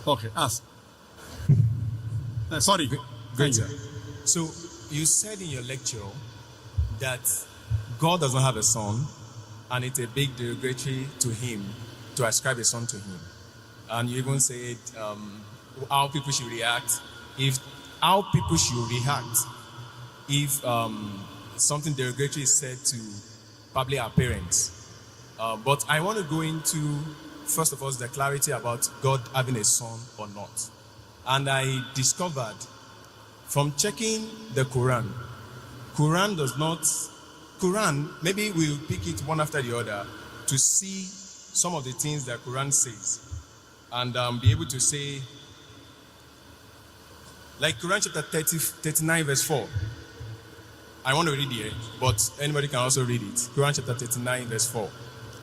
Okay, ask. Sorry. Great, sir. So, you said in your lecture that God does not have a son, and it's a big derogatory to him to ascribe a son to him. And you even said how people should react if something derogatory is said to probably our parents. But I want to go into, first of all, the clarity about God having a son or not. And I discovered from checking the Quran does not, maybe we'll pick it one after the other to see some of the things that Quran says and be able to say, like Quran chapter 39 verse 4. I want to read here, but anybody can also read it. Quran chapter 39 verse 4.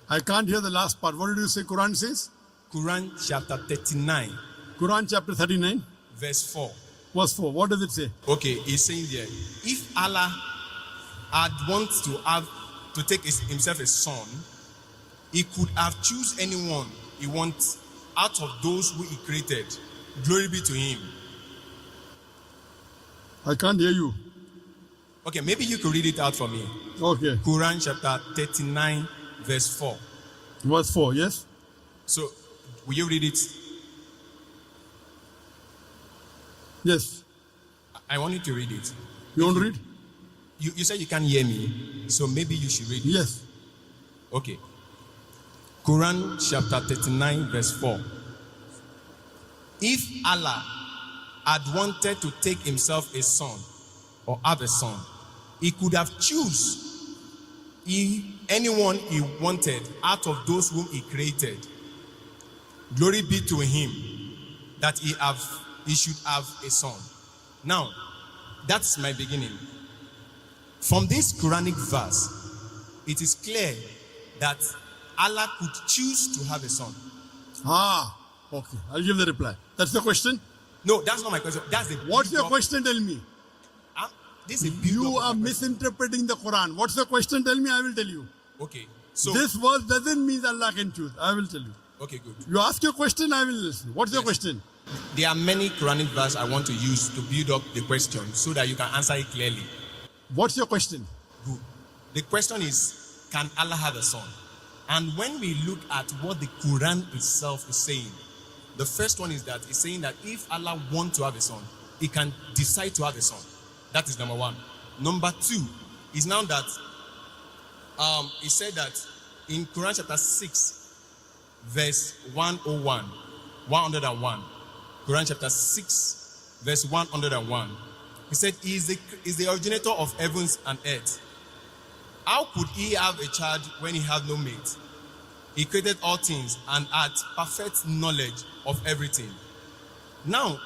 I can't hear the last part. What did you say Quran says? Quran chapter 39. Quran chapter 39. Verse 4. Verse 4. What does it say? Okay, it's saying there, if Allah had wanted to take himself a son, he could have choose anyone he wants out of those who he created. Glory be to him. I can't hear you. Okay, maybe you could read it out for me. Okay. Quran chapter 39 verse 4. Verse 4, yes? So, will you read it? Yes. I want you to read it. You want to read? You said you can't hear me, so maybe you should read it. Yes. Okay. Quran chapter 39 verse 4. If Allah had wanted to take himself a son or have a son, he could have choose anyone he wanted out of those whom he created. Glory be to him that he should have a son. Now, that's my beginning. From this Quranic verse, it is clear that Allah could choose to have a son. Okay. I'll give the reply. That's the question? No, that's not my question. That's the What's your question? Tell me. This is You are misinterpreting the Quran. What's the question? Tell me, I will tell you. Okay. So this verse doesn't mean Allah can choose. I will tell you. Okay, good. You ask your question, I will listen. What's your question? There are many Quranic verses I want to use to build up the question so that you can answer it clearly. What's your question? Good. The question is, can Allah have a son? And when we look at what the Quran itself is saying, the first one is that it's saying that if Allah wants to have a son, he can decide to have a son. That is number one. Number two is now that he said that in Quran chapter 6, verse 101, Quran chapter 6, verse 101, he said, he is the originator of heavens and earth. How could he have a child when he had no mate? He created all things and had perfect knowledge of everything. Now,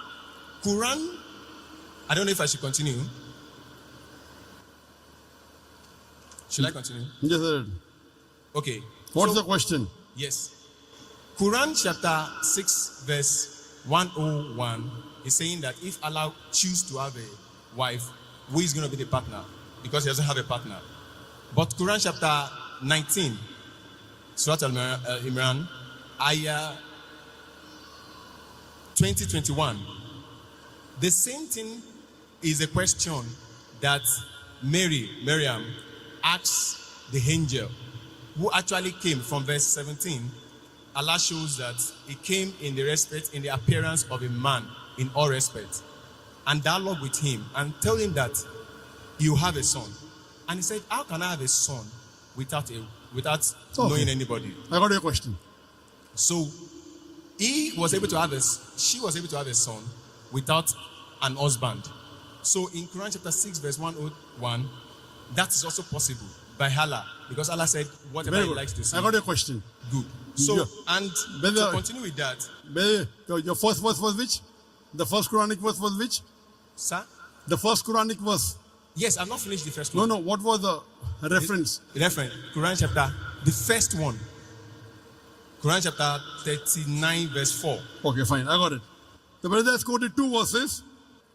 Quran, I don't know if I should continue. Should I continue? Yes, sir. Okay. What's the question? Yes. Quran chapter 6 verse 101 is saying that if Allah chooses to have a wife, who is going to be the partner? Because he doesn't have a partner. But Quran chapter 19, Surah Al-Imran, ayah 20-21. The same thing is a question that Miriam asks the angel, who actually came from verse 17. Allah shows that he came in the appearance of a man in all respect, and dialogue with him and tell him that you have a son. And he said, how can I have a son without knowing anybody? I got your question. So she was able to have a son without an husband. So in Quran chapter 6 verse 101, that is also possible by Allah, because Allah said whatever he likes to say. I got your question. Good. So, Yeah. and to continue with that. Your first verse was which? The first Quranic verse was which? Sir? The first Quranic verse. Yes, I've not finished the first one. No, what was the reference? Quran chapter, the first one. Quran chapter 39 verse 4. Okay, fine, I got it. The brother has quoted two verses.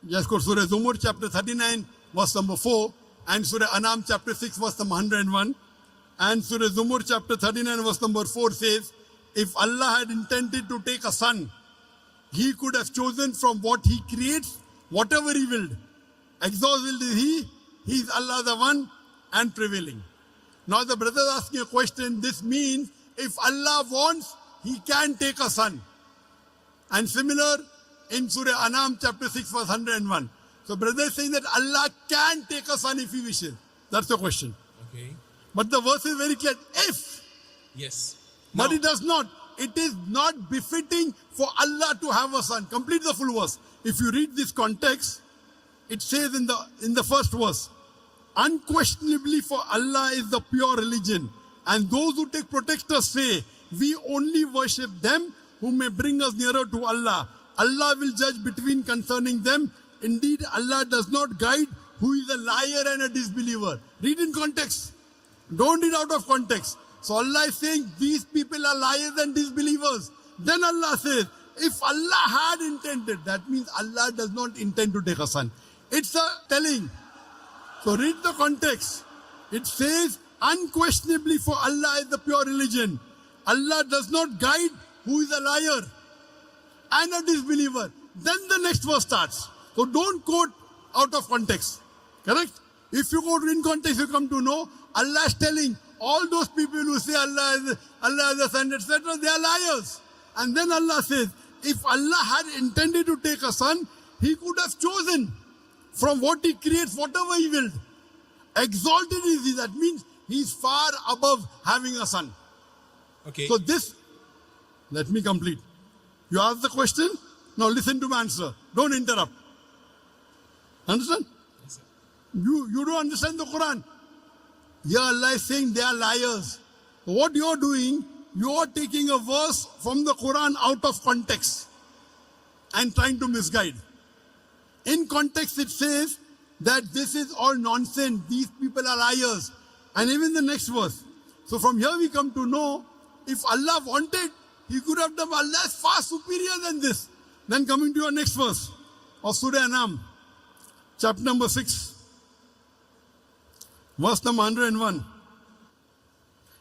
He has quoted Surah Zumur chapter 39 verse number 4 and Surah Anam chapter 6 verse number 101. And Surah Zumur chapter 39 verse number 4 says, if Allah had intended to take a son, He could have chosen from what he creates, whatever he willed. Exalted is he is Allah the one and prevailing. Now the brother is asking a question. This means if Allah wants, he can take a son. And similar in Surah Anam chapter 6 verse 101. So brother is saying that Allah can take a son if he wishes. That's the question. Okay. But the verse is very clear. If. Yes. But Now, it does not. It is not befitting for Allah to have a son. Complete the full verse. If you read this context, it says in the first verse, unquestionably for Allah is the pure religion, and those who take protectors say, we only worship them who may bring us nearer to Allah. Allah will judge between concerning them. Indeed, Allah does not guide who is a liar and a disbeliever. Read in context. Don't read out of context. So Allah is saying these people are liars and disbelievers. Then Allah says, if Allah had intended, that means Allah does not intend to take a son. It's a telling. So read the context. It says, unquestionably for Allah is the pure religion. Allah does not guide who is a liar and a disbeliever. Then the next verse starts. So don't quote out of context. Correct? If you quote in context, you come to know Allah is telling all those people who say Allah is a son, etc., they are liars. And then Allah says, if Allah had intended to take a son, he could have chosen from what he creates, whatever he willed. Exalted is he. That means he's far above having a son. okay. So this, let me complete. You ask the question, now listen to my answer. Don't interrupt. Understand? Yes, sir. You don't understand the Quran. Here Allah is saying they are liars. What you are doing, you are taking a verse from the Quran out of context and trying to misguide. In context it says that this is all nonsense. These people are liars. And even the next verse. So from here we come to know, if Allah wanted, he could have done. Allah is far superior than this. Then coming to your next verse of Surah Anam, chapter number 6. Verse number 101.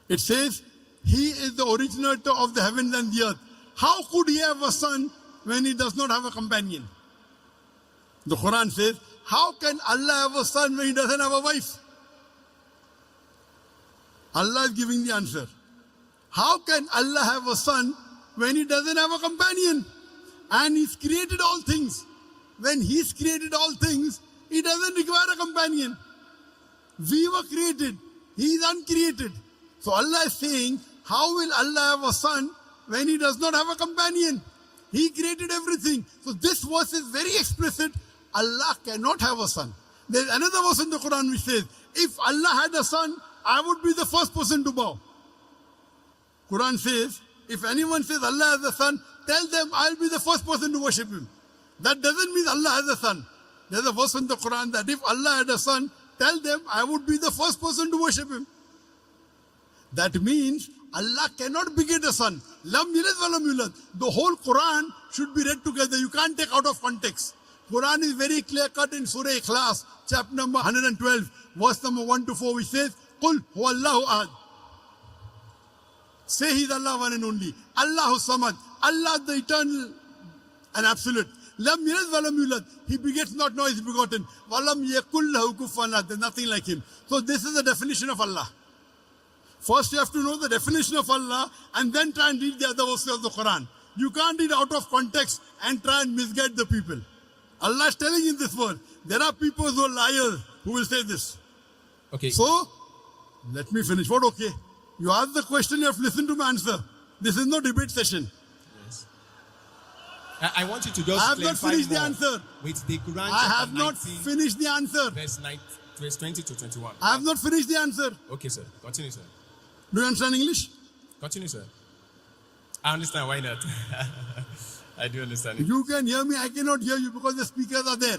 It says, he is the originator of the heavens and the earth. How could he have a son when he does not have a companion? The Quran says, how can Allah have a son when he doesn't have a wife? Allah is giving the answer. How can Allah have a son when he doesn't have a companion? And he's created all things. When he's created all things, he doesn't require a companion. We were created. He is uncreated. So Allah is saying, how will Allah have a son when he does not have a companion? He created everything. So this verse is very explicit. Allah cannot have a son. There's another verse in the Quran which says, if Allah had a son, I would be the first person to bow. Quran says, if anyone says Allah has a son, tell them I'll be the first person to worship him. That doesn't mean Allah has a son. There's a verse in the Quran that if Allah had a son, tell them I would be the first person to worship him. That means Allah cannot beget a son. Lam yalid wa lam yulad. The whole Quran should be read together. You can't take out of context. Quran is very clear cut in Surah Ikhlas, chapter number 112, verse number 1 to 4, which says, Qul huwallahu ahad. Say he's Allah one and only. Allahu samad. Allah the eternal and absolute. Lam yalid wa lam yulad. He begets not, nor is begotten. Wa lam yakul lahu kufuwan ahad. There's nothing like him. So this is the definition of Allah. First you have to know the definition of Allah and then try and read the other verses of the Quran. You can't read out of context and try and misguide the people. Allah is telling in this word, there are people who are liars who will say this. Okay. So, let me finish. What okay? You ask the question, you have to listen to my answer. This is no debate session. Yes. I want you to just I have not clarify finished the more answer. with the Quran I chapter have not 19, finished the answer. verse 20 to 21. I have not finished the answer. Okay, sir. Continue, sir. Do you understand English? Continue, sir. I understand. Why not? I do understand it. You can hear me, I cannot hear you because the speakers are there.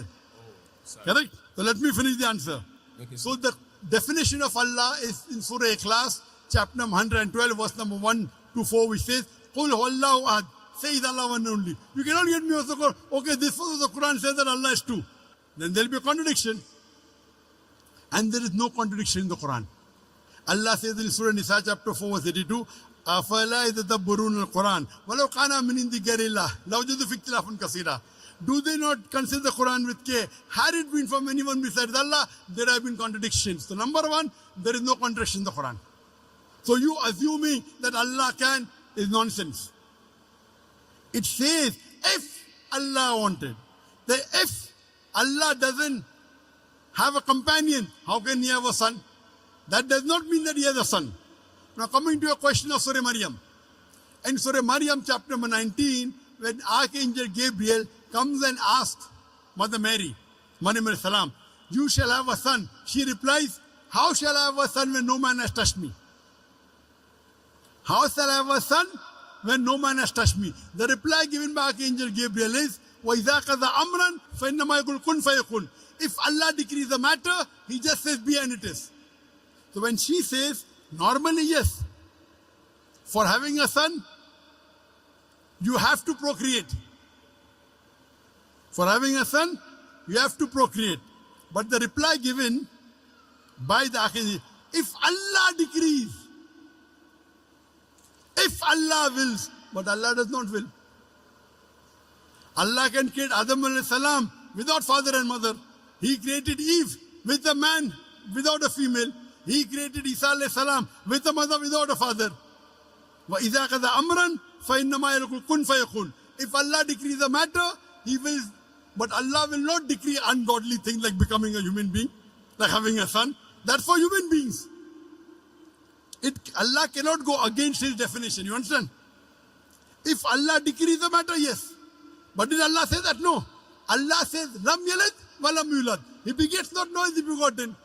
Sorry. Correct? So let me finish the answer. Okay, So the definition of Allah is in Surah Ikhlas, chapter number 112, verse number 1 to 4, which says, Qul huwallahu ahad. Say is Allah one and only. You cannot get me also go, okay, this verse of the Quran says that Allah is two. Then there will be a contradiction. And there is no contradiction in the Quran. Allah says in Surah Nisa chapter 4 verse 82, أَفَلَا يَتَدَبَّرُونَ الْقُرْآنَ وَلَوْ كَانَ مِنْ عِنْدِ غَيْرِ اللَّهِ لَوَجَدُوا فِيهِ اخْتِلَافًا كَثِيرًا. Do they not consider the Quran with care? Had it been from anyone besides Allah, there have been contradictions. So number one, there is no contradiction in the Quran. So you assuming that Allah can is nonsense. It says, if Allah wanted. That if Allah doesn't have a companion, how can he have a son? That does not mean that he has a son. Now coming to a question of Surah Maryam. In Surah Maryam chapter number 19, when Archangel Gabriel comes and asks Mother Mary, Maryam salam, you shall have a son. She replies, how shall I have a son when no man has touched me? How shall I have a son when no man has touched me? The reply given by Archangel Gabriel is, وَإِذَا قَضَى أَمْرًا فَإِنَّمَا يَقُولُ كُنْ فَيَكُونُ. If Allah decrees the matter, He just says be and it is. So when she says, normally yes, for having a son, you have to procreate. For having a son, you have to procreate. But the reply given by the Archangel, if Allah decrees, if Allah wills, but Allah does not will. Allah can create Adam alayhi salam without father and mother. He created Eve with a man without a female. He created Isa alayhi salam with a mother without a father. وَإِذَا قَضَى أَمْرًا فَإِنَّمَا يَقُولُ كُنْ فَيَكُونُ. If Allah decrees a matter, He will, but Allah will not decree ungodly things like becoming a human being, like having a son. That's for human beings. Allah cannot go against His definition. You understand? If Allah decrees a matter, yes. But did Allah say that? No. Allah says, Lam yalid wa lam yulad. He begets not, nor is he begotten.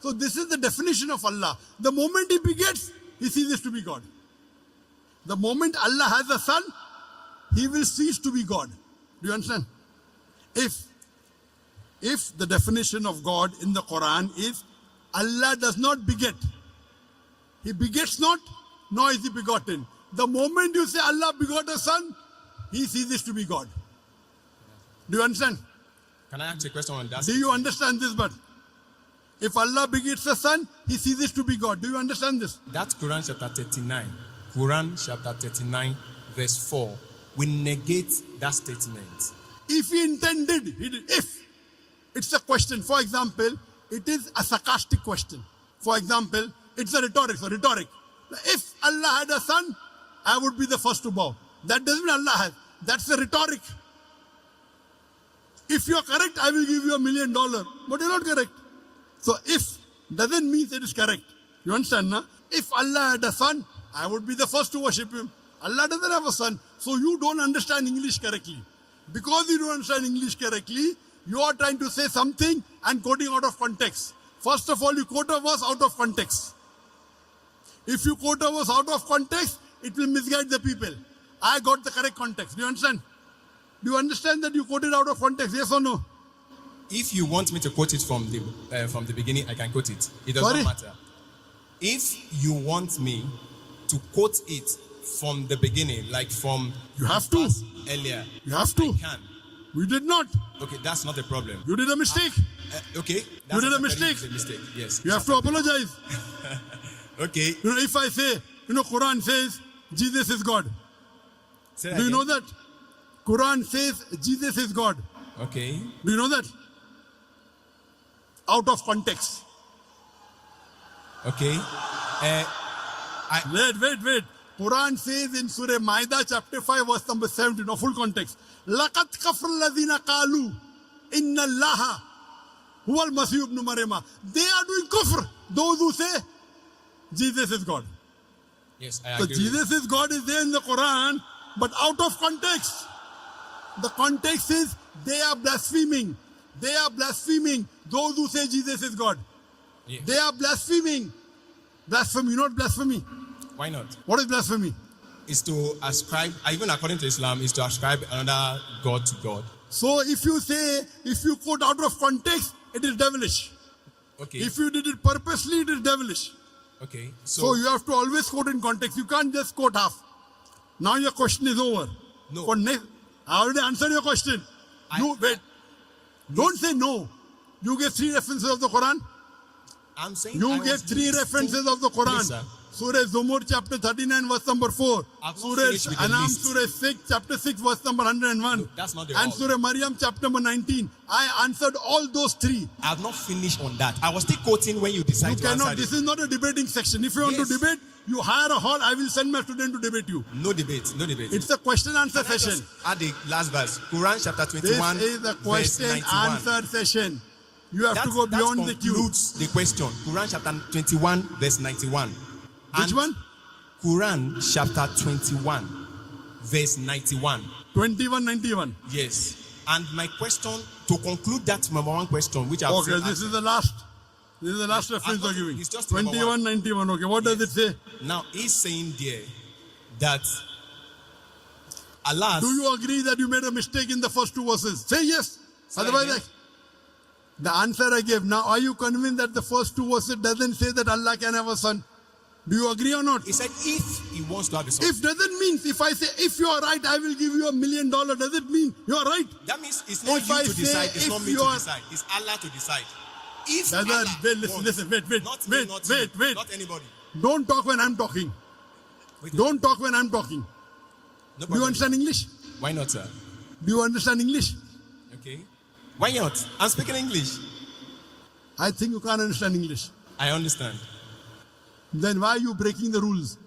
So this is the definition of Allah. The moment He begets, He ceases to be God. The moment Allah has a son, He will cease to be God. Do you understand? If the definition of God in the Quran is Allah does not beget, He begets not, nor is He begotten. The moment you say Allah begot a son, He ceases to be God. Do you understand? Can I ask a question on that? Do you understand this? But if Allah begets a son, He ceases to be God. Do you understand this? That's Quran chapter 39. Quran chapter 39, verse 4. We negate that statement. If He intended, He did. If. It's a question. For example, it is a sarcastic question. For example, it's a rhetoric. So rhetoric. If Allah had a son, I would be the first to bow. That doesn't mean Allah has. That's a rhetoric. If you're correct, I will give you $1 million. But you're not correct. So if doesn't mean it is correct. You understand, na? If Allah had a son, I would be the first to worship Him. Allah doesn't have a son. So you don't understand English correctly. Because you don't understand English correctly, you are trying to say something and quoting out of context. First of all, you quote a verse out of context. If you quote a verse out of context, it will misguide the people. I got the correct context. Do you understand? Do you understand that you quoted out of context? Yes or no? If you want me to quote it from the beginning, I can quote it. It does not matter. If you want me to quote it from the beginning, like from you have to earlier, you have to. I can. We did not. Okay, that's not a problem. You did a mistake. Okay, you did a mistake. Yes. You have to apologize. Okay. You know, if I say, Quran says Jesus is God. Do you know that? Quran says Jesus is God. Okay. Do you know that? Out of context. Okay. Wait. Quran says in Surah Maida chapter 5 verse number 17, no full context. لَقَدْ كَفْرَ الَّذِينَ قَالُوا إِنَّ اللَّهَ هُوَ الْمَسِيحُ ابْنُ مَرْيَمَ. They are doing kufr. Those who say Jesus is God. Yes, I agree. agree. So Jesus is God is there in the Quran, but out of context. The context is they are blaspheming. They are blaspheming. Those who say Jesus is God. Yes. They are blaspheming. Blasphemy, not blasphemy. Why not? What is blasphemy? Is to ascribe, even according to Islam, is to ascribe another God to God. So if you quote out of context, it is devilish. Okay. If you did it purposely, it is devilish. Okay. So you have to always quote in context. You can't just quote half. Now your question is over. No. I already answered your question. Wait. Don't say no. You gave 3 references of the Quran. I'm saying you gave 3 references of the Quran. Yes, Surah Zumur chapter 39 verse number 4. I've not Surah finished with the Anam list. Surah 6 chapter 6 verse number 101. No, that's not the And all. Surah Maryam chapter number 19. I answered all those three. I have not finished on that. I was still quoting when you decide You to cannot, answer this it. is not a debating section. If you want to Yes. debate, you hire a hall, I will send my student to debate you. No debate, no debate. It's a question answer Can I session. just add the last verse. Quran chapter This 21, is a verse question 91. answer session. You have to go That beyond the queue. concludes the question. Quran chapter 21, verse 91. Which And one? Quran chapter 21, verse 91. 2191. Yes. And my question, to conclude that number one question, which I've Okay, said, this is the last. This is the last reference you're giving. It's just number 2191. Okay, what does it say? now he's saying there that Allah. Do you agree that you made a mistake in the first two verses? Say yes. Say Otherwise, again. the answer I gave. Now, are you convinced that the first two verses doesn't say that Allah can have a son? Do you agree or not? He said if he wants to have a son. If doesn't mean, if I say, if you are right, I will give you $1 million, does it mean you are right? That means it's not If you I to say decide, it's if not me you to are- decide. It's Allah to decide. If Brother, Allah wait, listen, wants, listen, wait, not me, not you, wait. not anybody. Don't talk when I'm talking. Wait, Don't talk when I'm talking. no Do you problem. understand English? Why not, sir? Do you understand English? Okay. Why not? I'm speaking English. I think you can't understand English. I understand. Then why are you breaking the rules?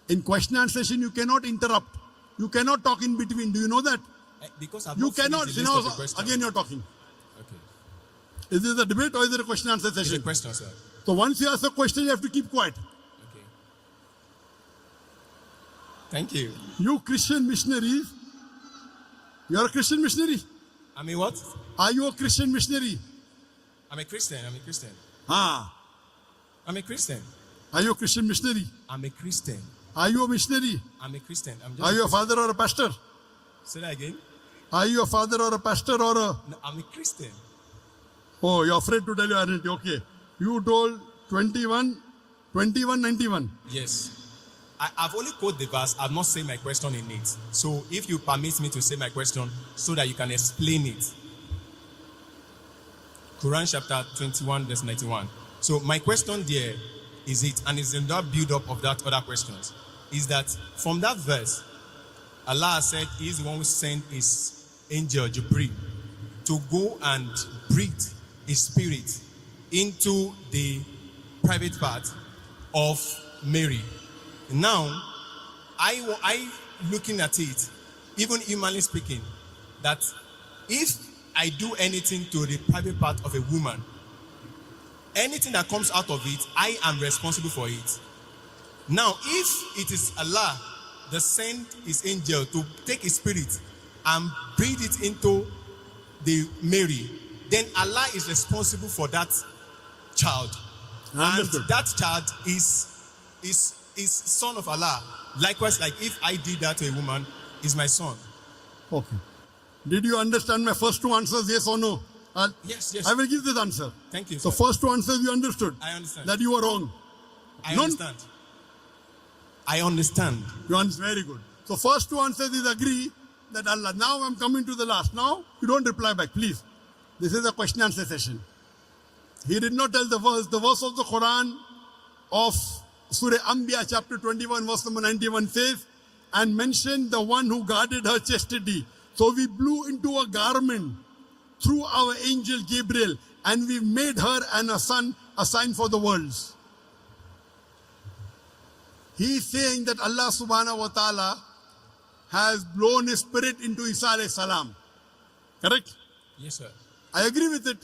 In question and answer session, you cannot interrupt. You cannot talk in between. Do you know that? Because I've You not finished cannot. the You list know, of the question. again you're talking. Okay. Is this a debate or is it a question and answer It's a session? question, sir. So once you ask a question, you have to keep quiet. Okay. Thank you. You Christian missionaries, you're a Christian missionary. I mean, what? Are you a Christian missionary? I'm a Christian. I'm a Christian. Ah. I'm a Christian. Are you a Christian missionary? I'm a Christian. Are you a missionary? I'm a Christian. I'm just Are you a father or a pastor? Say that again. Are you a father or a pastor or a... No, I'm a Christian. Oh, you're afraid to tell your identity. Okay. You told 2191. Yes. I've only quoted the verse. I've not said my question in it. So if you permit me to say my question so that you can explain it. Quran chapter 21 verse 91. So my question there is it, and it's in that build-up of that other questions, is that from that verse, Allah said he is the one who sent his angel Jibreel to go and breathe his spirit into the private part of Mary. Now, I looking at it, even humanly speaking, that if I do anything to the private part of a woman, anything that comes out of it, I am responsible for it. Now, if it is Allah that sent his angel to take his spirit and breathe it into the Mary, then Allah is responsible for that child. And Understood. that child is son of Allah. Likewise, like if I did that to a woman, is my son. Okay. Did you understand my first two answers, yes or no? Yes, yes. I will give this answer. Thank you, So sir. first two answers you understood. I understand. That you were wrong. I None- understand. I understand. You understand? Very good. So first two answers is agree that Allah. Now I'm coming to the last. Now you don't reply back, please. This is a question answer session. He did not tell the verse. The verse of the Quran of Surah Anbiya chapter 21 verse number 91 says, and mentioned the one who guarded her chastity. So we blew into a garment through our angel Gabriel, and we made her and her son a sign for the worlds. He is saying that Allah subhanahu wa ta'ala has blown his spirit into Isa alayhi salam. Correct? Yes, sir. I agree with it.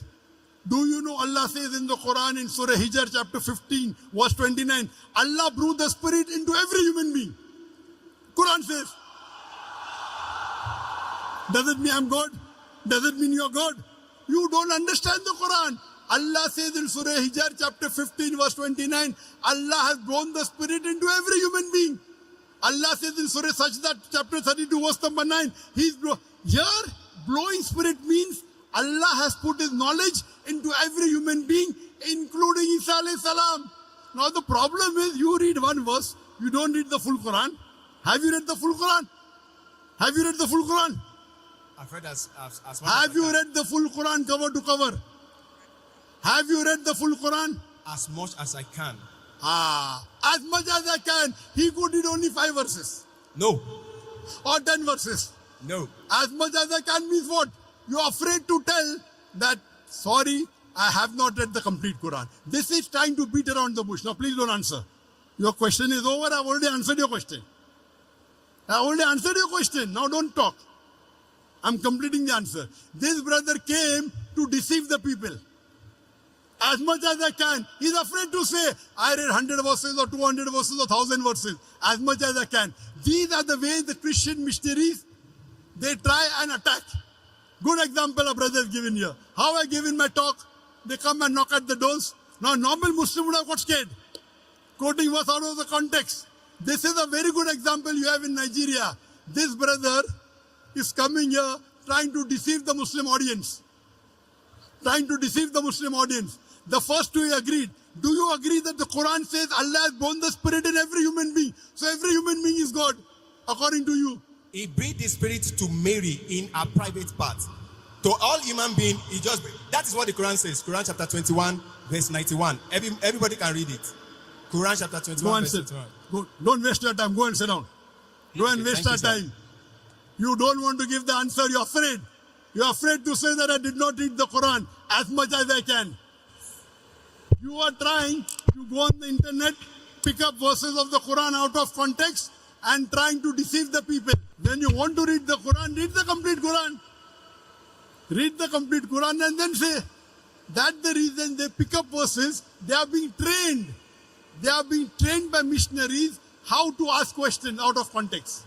Do you know Allah says in the Quran in Surah Hijr chapter 15 verse 29, Allah blew the spirit into every human being. Quran says. Does it mean I'm God? Does it mean you're God? You don't understand the Quran. Allah says in Surah Hijr chapter 15 verse 29, Allah has blown the spirit into every human being. Allah says in Surah Sajda chapter 32 verse number 9, here blowing spirit means Allah has put his knowledge into every human being, including Isa alayhi salam. Now the problem is you read one verse, you don't read the full Quran. Have you read the full Quran? Have you read the full Quran? I've read as much Have as you I can. read the full Quran cover to cover? Have you read the full Quran? As much as I can. As much as I can. He could read only 5 verses No. or 10 verses. No. As much as I can means what? You are afraid to tell that, sorry, I have not read the complete Quran. This is trying to beat around the bush. Now please don't answer. Your question is over. I've already answered your question. I already answered your question. Now don't talk. I'm completing the answer. This brother came to deceive the people. As much as I can. He's afraid to say, I read 100 verses or 200 verses or 1,000 verses. As much as I can. These are the ways the Christian missionaries, they try and attack. Good example a brother has given here. How I gave in my talk, they come and knock at the doors. Now normal Muslim would have got scared. Quoting verse out of the context. This is a very good example you have in Nigeria. This brother is coming here trying to deceive the Muslim audience. Trying to deceive the Muslim audience. The first two he agreed. Do you agree that the Quran says Allah has born the spirit in every human being? So every human being is God, according to you. He breathed the spirit to Mary in a private part. To all human beings, he just, that is what the Quran says. Quran chapter 21, verse 91. Everybody can read it. Quran chapter 21, verse 91. Go, don't waste your time. Go and sit down. Go and waste our time. You don't want to give the answer. You're afraid. You're afraid to say that I did not read the Quran as much as I can. You are trying to go on the internet, pick up verses of the Quran out of context and trying to deceive the people. When you want to read the Quran, read the complete Quran. Read the complete Quran and then say, that's the reason they pick up verses. They are being trained. They are being trained by missionaries how to ask questions out of context.